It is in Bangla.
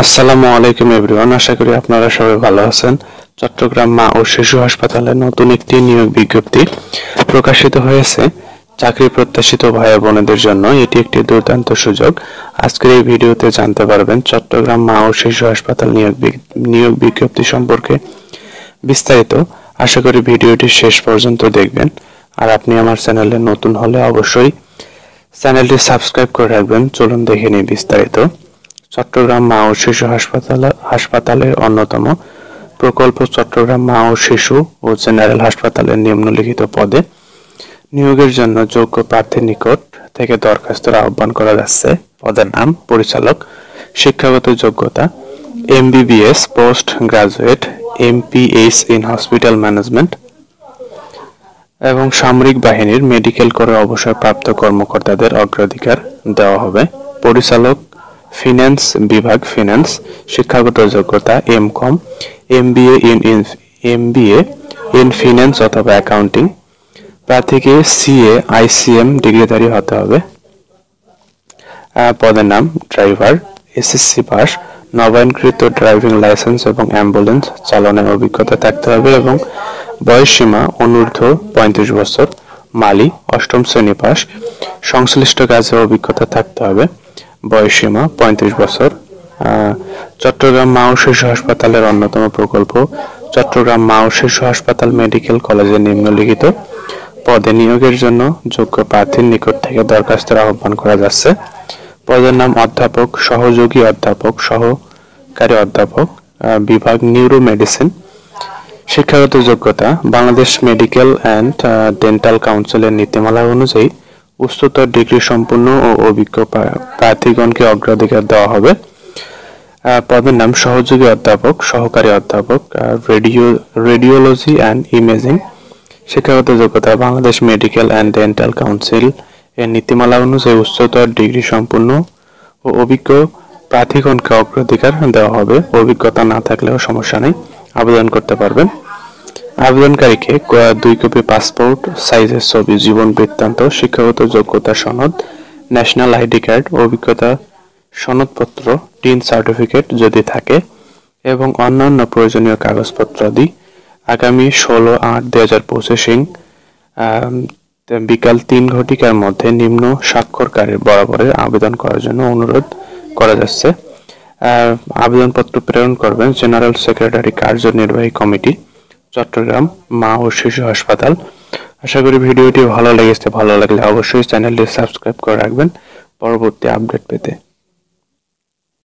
আসসালামু আলাইকুম এভরিওয়ান, আশা করি আপনারা সবাই ভালো আছেন। চট্টগ্রাম মা ও শিশু হাসপাতালে নতুন একটি নিয়োগ বিজ্ঞপ্তি প্রকাশিত হয়েছে। চাকরি প্রত্যাশিত ভাই বোনেদের জন্য এটি একটি দুর্দান্ত সুযোগ। আজকের এই ভিডিওতে জানতে পারবেন চট্টগ্রাম মা ও শিশু হাসপাতাল নিয়োগ বিজ্ঞপ্তি সম্পর্কে বিস্তারিত। আশা করি ভিডিওটি শেষ পর্যন্ত দেখবেন। আর আপনি আমার চ্যানেলে নতুন হলে অবশ্যই চ্যানেলটি সাবস্ক্রাইব করে রাখবেন। চলুন দেখে নিই বিস্তারিত। চট্টগ্রাম মা ও শিশু হাসপাতালের অন্যতম প্রকল্প চট্টগ্রাম মা ও শিশু ও জেনারেল হাসপাতালের নিম্নলিখিত পদে নিয়োগের জন্য যোগ্য প্রার্থীর নিকট থেকে দরখাস্তের আহ্বান করা যাচ্ছে। পদের নাম পরিচালক। শিক্ষাগত যোগ্যতা MBBS, post graduate, MPH in hospital management এবং সামরিক বাহিনীর মেডিকেল করে অবসরপ্রাপ্ত কর্মকর্তাদের অগ্রাধিকার দেওয়া হবে। পরিচালক ফিন্যান্স বিভাগ, ফিন্যান্স। শিক্ষাগত যোগ্যতা এমকম, এমবিএ ইন ফিন্যান্স অথবা অ্যাকাউন্টিং। প্রার্থীকে সিএ, আইসিএম ডিগ্রিধারী হতে হবে। পদের নাম ড্রাইভার, এসএসসি পাস, নবায়নকৃত ড্রাইভিং লাইসেন্স এবং অ্যাম্বুলেন্স চালনার অভিজ্ঞতা থাকতে হবে এবং বয়স সীমা অনূর্ধ্ব 35 বছর। মালি, অষ্টম শ্রেণী পাস, সংশ্লিষ্ট কাজে অভিজ্ঞতা থাকতে হবে। বয়সসীমা 35 বছর। চট্টগ্রাম মা ও শিশু হাসপাতালের অন্যতম প্রকল্প চট্টগ্রাম মা ও শিশু হাসপাতাল মেডিকেল কলেজের নিম্নলিখিত পদে নিয়োগের জন্য যোগ্য প্রার্থীর নিকট থেকে দরখাস্তের আহ্বান করা যাচ্ছে। পদের নাম অধ্যাপক, সহযোগী অধ্যাপক, সহকারী অধ্যাপক, বিভাগ নিউরো মেডিসিন। শিক্ষাগত যোগ্যতা বাংলাদেশ মেডিকেল অ্যান্ড ডেন্টাল কাউন্সিলের নীতিমালা অনুযায়ী উচ্চতর ডিগ্রি সম্পন্ন ও অভিজ্ঞ প্রার্থীগণকে অগ্রাধিকার দেওয়া হবে। পদের নাম সহযোগী অধ্যাপক, সহকারী অধ্যাপক, রেডিওলজি অ্যান্ড ইমেজিং। শিক্ষাগত যোগ্যতা Bangladesh medical and dental council এর নীতিমালা অনুযায়ী উচ্চতর ডিগ্রি সম্পন্ন ও অভিজ্ঞ প্রার্থীগণকে অগ্রাধিকার দেওয়া হবে। অভিজ্ঞতা না থাকলেও সমস্যা নেই, আবেদন করতে পারবেন। আবেদনকারীকে 2 কপি পাসপোর্ট সাইজের ছবি, জীবন বৃত্তান্ত, শিক্ষাগত যোগ্যতা সনদ, ন্যাশনাল আইডি কার্ড, অভিজ্ঞতা সনদপত্র, টিন সার্টিফিকেট যদি থাকে এবং অন্যান্য প্রয়োজনীয় কাগজপত্রাদি আগামী 16/8/2025 বিকাল 3 ঘটিকার মধ্যে নিম্ন স্বাক্ষরকারীর বরাবরের আবেদন করার জন্য অনুরোধ করা যাচ্ছে। আবেদনপত্র প্রেরণ করবেন জেনারেল সেক্রেটারি, কার্যনির্বাহী কমিটি, চট্টগ্রাম মা ও শিশু হাসপাতাল। আশা করি ভিডিওটি ভালো লেগেছে। ভালো লাগলে অবশ্যই চ্যানেলটি সাবস্ক্রাইব করে রাখবেন পরবর্তী আপডেট পেতে।